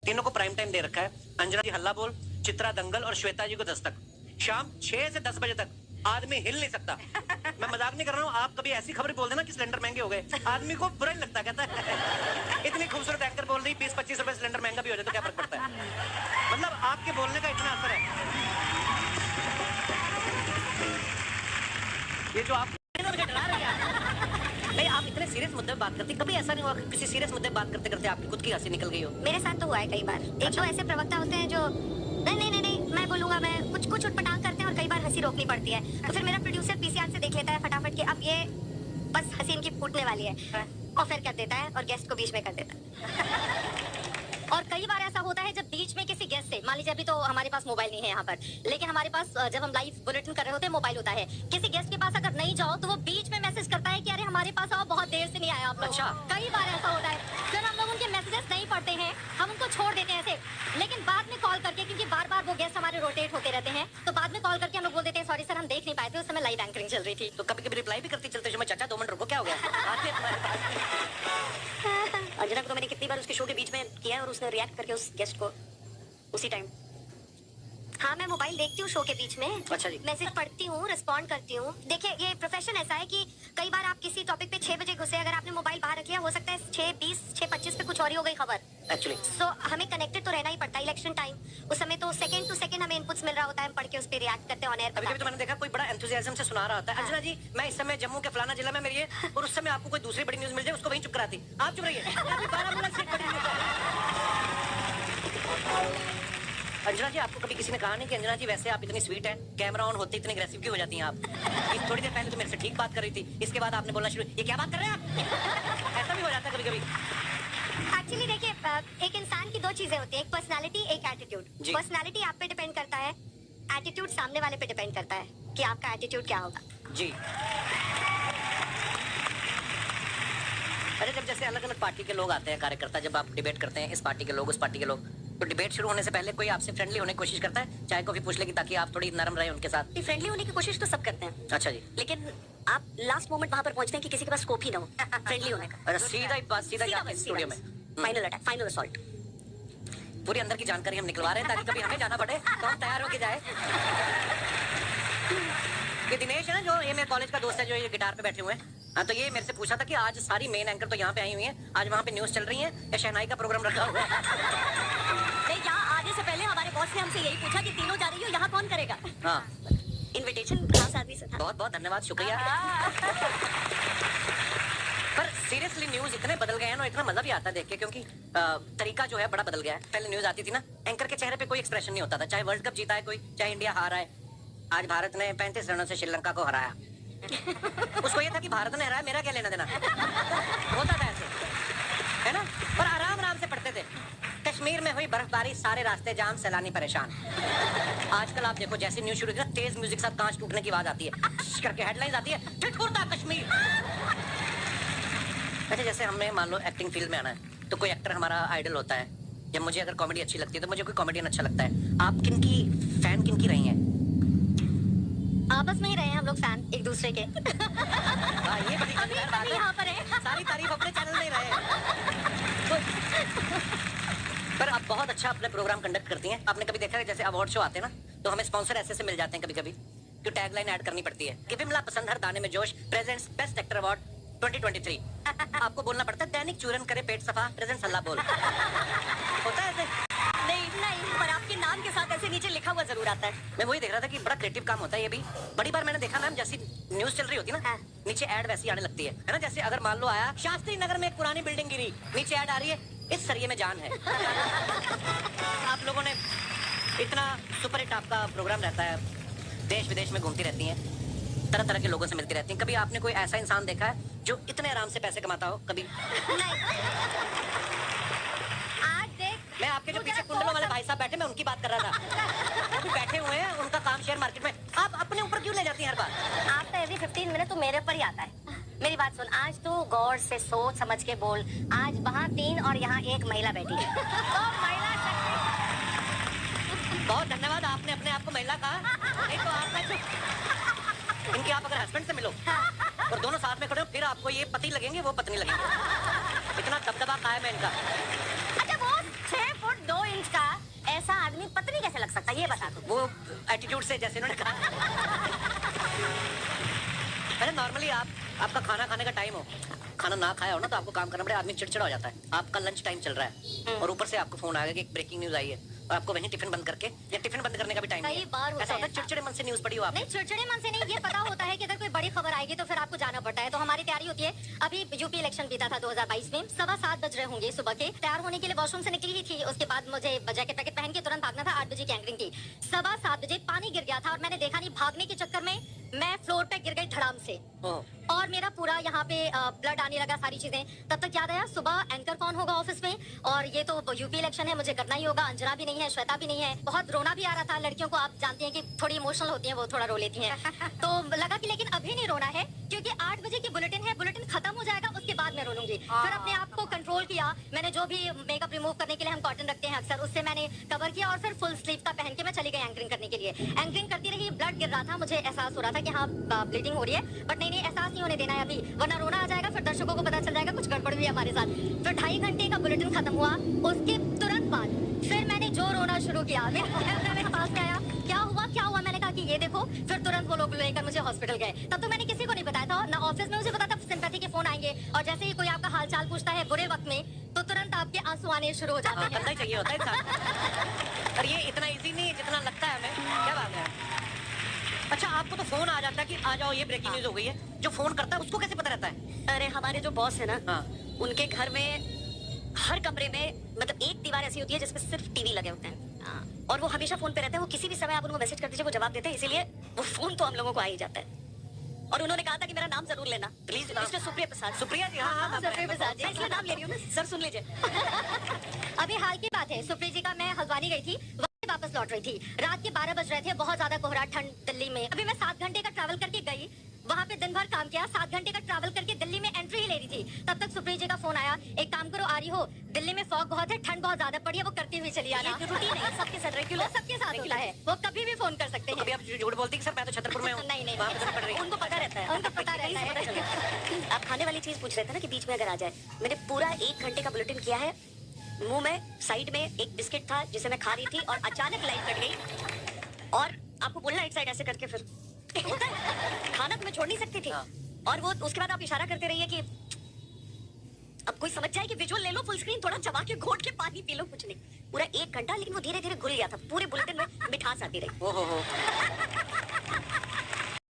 तीनों को prime time दे रखा है। अंजना जी हल्ला बोल, चित्रा दंगल और श्वेता जी को दस्तक। शाम 6 से 10 बजे तक आदमी हिल नहीं सकता। मैं मजाक नहीं कर रहा हूँ। आप कभी ऐसी खबर बोल देना कि सिलेंडर महंगे हो गए, आदमी को बुरा ही लगता, कहता है इतनी खूबसूरत एंकर बोल रही 20-25 रुपए सिलेंडर महंगा भी हो जाए तो क्या फर्क पड़ता है। मतलब आपके बोलने का इतना असर है। ये जो आप मुझे डरा रहे हैं। नहीं, आप इतने सीरियस मुद्दे पे बात करते, कभी ऐसा नहीं हुआ कि किसी सीरियस मुद्दे पे बात करते करते आपकी खुद की हंसी निकल गई हो? मेरे साथ तो हुआ है कई बार। एक तो ऐसे प्रवक्ता होते हैं जो नहीं मैं बोलूंगा, मैं कुछ उटपटांग करते हैं और कई बार हंसी रोकनी पड़ती है। तो फिर मेरा प्रोड्यूसर पीसीआर से देख लेता है फटाफट के अब ये बस हंसी इनकी फूटने वाली है और फिर कर देता है और गेस्ट को बीच में कर देता है। और कई बार ऐसा होता है जब बीच में किसी गेस्ट से, मान लीजिए अभी तो हमारे पास मोबाइल नहीं है यहाँ पर, लेकिन हमारे पास जब हम लाइव बुलेटिन कर रहे होते हैं मोबाइल होता है, किसी गेस्ट के पास अगर नहीं जाओ तो वो बीच में मैसेज करता है कि अरे हमारे पास आओ, बहुत देर से नहीं आया आप लोग। अच्छा। कई बार ऐसा होता है। फिर हम लोग उनके मैसेजेस नहीं पढ़ते हैं, हम उनको छोड़ देते हैं ऐसे, लेकिन बाद में कॉल करके, क्योंकि बार बार वो गेस्ट हमारे रोटेट होते रहते हैं, तो बाद में कॉल करके हम लोग बोल देते हैं सॉरी सर हम देख नहीं पाए थे, उस समय लाइव एंकरिंग चल रही थी। तो कभी कभी रिप्लाई भी करती चलते समय, चाचा 2 मिनट रुको, क्या हो गया? आते तुम्हारे पास। अंजना को तो मैंने कितनी बार उसके शो के बीच में किया है और उसने रिएक्ट करके उस गेस्ट को उसी टाइम। हाँ, मैं मोबाइल देखती हूँ शो के बीच में। अच्छा जी। मैसेज पढ़ती हूँ, रिस्पॉन्ड करती हूँ। देखिए ये प्रोफेशन ऐसा है कि कई बार आप किसी टॉपिक पे 6 बजे घुसे, अगर आपने मोबाइल बाहर रख लिया, हो सकता है 6:20, 6:25 पे कुछ और ही हो गई खबर। एक्चुअली सो हमें कनेक्टेड तो रहना ही पड़ता है। इलेक्शन टाइम, उस समय तो सेकंड टू सेकंड हमें इनपुट्स मिल रहा होता है, हम पढ़ के उस पर रिएक्ट करते हैं ऑन एयर। कभी कभी तो मैंने देखा कोई बड़ा एंथुसियाज्म से सुना रहा होता है, अंजना जी मैं इस समय जम्मू के फलाना जिला में मेरी है, और उस समय आपको कोई दूसरी बड़ी न्यूज मिल जाए, उसको वहीं चुप कराती। आप चुप रहिए, अभी 12 मिनट से बड़ी न्यूज है। अंजना जी, आपको कभी किसी ने कहा नहीं कि अंजना जी वैसे आप इतनी स्वीट हैं, कैमरा ऑन होते इतने अग्रेसिव क्यों हो जाती हैं आप? थोड़ी देर पहले तो मेरे से ठीक बात कर रही थी, इसके बाद आपने बोलना शुरू, ये क्या बात कर रहे हैं आप? ऐसा भी हो जाता है कभी कभी। एक्चुअली देखिए, एक इंसान की 2 चीजें होती है, एक पर्सनालिटी, एक एटीट्यूड। पर्सनालिटी आप पे डिपेंड करता है, एटीट्यूड सामने वाले पे डिपेंड करता है कि आपका एटीट्यूड क्या होगा। जी। अरे जब जैसे अलग अलग पार्टी के लोग आते हैं, कार्यकर्ता, जब आप डिबेट करते हैं, इस पार्टी के लोग उस पार्टी के लोग, तो डिबेट शुरू होने से पहले कोई आपसे फ्रेंडली होने की कोशिश करता है, चाय कॉफी पूछ लेगी ताकि आप थोड़ी नरम रहे उनके साथ? फ्रेंडली होने की कोशिश तो सब करते हैं। अच्छा जी। लेकिन आप लास्ट मोमेंट वहां पर पहुंचते हैं कि किसी के पास स्कोप ही ना हो फ्रेंडली होने का। अरे सीधा ही बात, सीधा जाके स्टूडियो में फाइनल अटैक, फाइनल असॉल्ट। पूरी अंदर की जानकारी हम निकलवा रहे हैं ताकि कभी हमें जाना पड़े तो हम तैयार होके जाए। ये दिनेश है ना, जो ये मेरे कॉलेज का दोस्त है, जो ये गिटार पे बैठे हुए हैं, हाँ, तो ये मेरे से पूछा था कि आज सारी मेन एंकर तो यहाँ पे आई हुई हैं, आज वहाँ पे न्यूज चल रही है या शहनाई का प्रोग्राम रखा हुआ है? नहीं, यहाँ आने से पहले हमारे बॉस ने हमसे यही पूछा कि तीनों जा रही हो, यहाँ कौन करेगा? हाँ, इनविटेशन खास आदमी से था। बहुत बहुत धन्यवाद, शुक्रिया। पर सीरियसली न्यूज इतने बदल गए हैं ना, इतना मजा भी आता है देख के, क्योंकि तरीका जो है बड़ा बदल गया है। पहले न्यूज आती थी ना, एंकर के चेहरे पे कोई एक्सप्रेशन नहीं होता था, चाहे वर्ल्ड कप जीता है कोई, चाहे इंडिया हारा है। आज भारत ने 35 रनों से श्रीलंका को हराया। उसको ये था कि भारत ने हराया, मेरा क्या लेना देना। होता था ऐसे, है ना? पर आराम आराम से पढ़ते थे। कश्मीर में हुई बर्फबारी, सारे रास्ते जाम, सैलानी परेशान। आजकल आप देखो, जैसे न्यूज शुरू होती है, तेज म्यूजिक के साथ कांच टूटने की आवाज आती है, करके हेडलाइंस आती है, ठिठुरता कश्मीर। अच्छा, जैसे हमें मान लो एक्टिंग फील्ड में आना है, तो कोई एक्टर हमारा आइडल होता है, या मुझे अगर कॉमेडी अच्छी लगती है तो मुझे कोई कॉमेडियन अच्छा लगता है। आप किनकी फैन किनकी रही हैं? आपस में ही रहे हैं हम लोग फैन एक दूसरे के। हाँ, ये बड़ी मजेदार बात है। यहाँ पर है। सारी तारीफ अपने चैनल में ही रहे। पर आप बहुत अच्छा अपने प्रोग्राम कंडक्ट करती हैं। आपने कभी देखा है जैसे अवार्ड शो आते हैं ना, तो हमें स्पॉन्सर ऐसे मिल जाते हैं कभी कभी, क्यों टैगलाइन ऐड करनी पड़ती है कि विमला पसंद हर दाने में जोश प्रेजेंट्स बेस्ट एक्टर अवार्ड 2023। आपको बोलना पड़ता है दैनिक चूरन करे पेट सफा प्रेजेंट्स हल्ला बोल। होता है ऐसे? नहीं, पर आपके नाम के साथ ऐसे नीचे लिखा हुआ जरूर आता है। मैं वही देख रहा था कि बड़ा क्रिएटिव काम होता है ये भी। बड़ी बार मैंने देखा मैम, जैसी न्यूज चल रही होती है ना, नीचे ऐड वैसी आने लगती है ना? जैसे अगर मान लो आया शास्त्री नगर में एक पुरानी बिल्डिंग गिरी, नीचे ऐड आ रही है, इस सरिये में जान है। आप लोगों ने इतना सुपर हिट आपका प्रोग्राम रहता है, देश विदेश में घूमती रहती हैं, तरह तरह के लोगों से मिलती रहती हैं, कभी आपने कोई ऐसा इंसान देखा है जो इतने आराम से पैसे कमाता हो? कभी नहीं। आज देख, मैं आपके जो पीछे कुंडलों वाले भाई साहब बैठे, मैं उनकी बात कर रहा था। अभी बैठे हुए हैं, उनका काम शेयर मार्केट में, आप अपने ऊपर क्यों ले जाती हैं हर बार? आप तो एवरी 15 मिनट तो मेरे ऊपर ही आता है। मेरी बात सुन, आज तू गौर से सोच समझ के बोल। आज वहाँ 3 और यहाँ 1 महिला बैठी है। तो महिला शक्ति। बहुत धन्यवाद, आपने अपने आप को महिला कहा। नहीं तो आप इनके आप अगर हस्बैंड से मिलो और दोनों साथ में खड़े हो, फिर आपको ये पति लगेंगे, वो पत्नी लगेंगे। इतना दबदबा कायम है इनका। अच्छा, वो 6 फुट 2 सकता, ये बता दो। वो एटीट्यूड से, जैसे उन्होंने कहा। अरे नॉर्मली आपका खाना खाने का टाइम हो, खाना ना खाया हो ना, तो आपको काम करना पड़े, आदमी चिड़चिड़ा हो जाता है। आपका लंच टाइम चल रहा है और ऊपर से आपको फोन आ गया कि एक ब्रेकिंग न्यूज आई है और आपको वहीं टिफिन बंद करके, या टिफिन बंद करने का भी टाइम नहीं है। कई बार होता ऐसा होता है है। चिड़चिड़े मन से न्यूज पढ़ी हो आपने? नहीं, चिड़चिड़े मन से नहीं, ये पता होता है कि अगर कोई बड़ी खबर आएगी तो फिर आपको जाना पड़ता है। तो हमारी तैयारी होती है। अभी यूपी इलेक्शन बीता था 2022 में, 7:15 बज रहे होंगे सुबह के। तैयार होने के लिए वॉशरूम से निकली ही थी, उसके बाद मुझे जैकेट पैकेट पहन के तुरंत भागना था। 8 बजे की एंकरिंग थी। 7:15 बजे पानी गिर गया था और मैंने देखा नहीं, भागने के चक्कर में मैं फ्लोर पे गिर गई धड़ाम से और मेरा पूरा यहाँ पे ब्लड आने लगा, सारी चीजें। तब तक याद आया सुबह एंकर कौन होगा ऑफिस में, और ये तो यूपी इलेक्शन है, मुझे करना ही होगा। अंजना भी नहीं है, श्वेता भी नहीं है। बहुत रोना भी आ रहा था। लड़कियों को आप जानती हैं कि थोड़ी इमोशनल होती हैं, वो थोड़ा रो लेती हैं। तो लगा कि लेकिन अभी नहीं रोना है, क्योंकि 8 बजे की बुलेटिन है, बुलेटिन खत्म हो जाएगा, उसके बाद मैं रो लूंगी। फिर अपने आप को कंट्रोल किया। मैंने जो भी मेकअप रिमूव करने के लिए हम कॉटन रखते हैं अक्सर, उससे मैंने कवर किया और फिर फुल स्लीव का पहन के मैं चली गई एंकरिंग करने के लिए। एंकरिंग करती रही, ब्लड गिर रहा था, मुझे एहसास हो रहा था कि हाँ ब्लीडिंग हो रही है, बट नहीं, एहसास नहीं होने देना है अभी, वरना रोना आ जाएगा, फिर दर्शकों को पता चल जाएगा कुछ गड़बड़ हुई है हमारे साथ। फिर 2.5 घंटे का बुलेटिन खत्म हुआ, उसके तुरंत बाद फिर मैंने जो रोना शुरू किया। मेरे पास में आया, क्या हुआ, मैंने कहा कि ये देखो। फिर तुरंत वो लोग लेकर मुझे हॉस्पिटल गए। तब तो मैंने किसी को नहीं बताया था, ना ऑफिस में मुझे पता था सिंपैथी के फोन आएंगे, और जैसे ही कोई आपका हाल चाल पूछता है बुरे वक्त में, तो तुरंत आपके आंसू आने शुरू हो जाते हैं। करना ही चाहिए होता है इंसान। और ये इतना इजी नहीं है जितना लगता है हमें। क्या बात है। अच्छा, आपको तो फोन आ जाता है कि आ जाओ ये ब्रेकिंग न्यूज हो गई है, जो फोन करता है उसको कैसे पता रहता है? अरे हमारे जो बॉस है ना, हाँ। उनके घर में हर कमरे में मतलब एक दीवार ऐसी होती है जिसमें सिर्फ टीवी लगे होते हैं, और वो हमेशा फोन पे रहते हैं। वो किसी भी समय आप उनको मैसेज कर दीजिए, वो जवाब देते हैं, इसीलिए वो फोन तो हम लोगों को आ ही जाता है। और उन्होंने कहा था कि मेरा नाम जरूर लेना प्लीज, मिस्टर सुप्रिया प्रसाद। सुप्रिया जी, हाँ, सुप्रिया प्रसाद जी, इसलिए नाम ले रही हूँ ना, सर सुन लीजिए। अभी हाल की बात है, सुप्रिया जी का, मैं हल्द्वानी गई थी, वापस लौट रही थी। रात के 12 बज रहे थे, बहुत ज्यादा कोहरा, ठंड दिल्ली में। अभी मैं 7 घंटे का ट्रैवल करके गई, वहाँ पे दिन भर काम किया, 7 घंटे का ट्रैवल करके दिल्ली में एंट्री ही ले रही थी। तब तक सुप्रिया जी का फोन आया, एक काम करो, आ रही हो, दिल्ली में फॉग बहुत है, ठंड बहुत ज्यादा पड़ी है, वो करती हुई चली आना। रूटीन है सबके साथ, रेगुलर सबके साथ होता है, वो कभी भी फोन कर सकते हैं। कभी आप झूठ बोलती कि सर मैं तो छतरपुर में हूँ? नहीं, वहाँ पे तो पड़ रही है। उनको पता रहता है, उनको पता रहता है। आप खाने वाली चीज पूछ रहे थे ना कि बीच में अगर आ जाए, मैंने पूरा 1 घंटे का बुलेटिन किया है। मुंह में साइड में एक बिस्किट था जिसे मैं खा रही थी, और अचानक लाइट कट गई, और आपको बोलना एक साइड ऐसे करके, फिर होता है खाना तो मैं छोड़ नहीं सकती थी। और वो उसके बाद आप इशारा करते रहिए कि अब कोई समझ जाए कि विजुअल ले लो, फुल स्क्रीन, थोड़ा चबा के घोट के पानी पी लो, कुछ नहीं। पूरा 1 घंटा, लेकिन वो धीरे धीरे घुल गया था, पूरे बुलेटिन में मिठास आती रही। ओहो।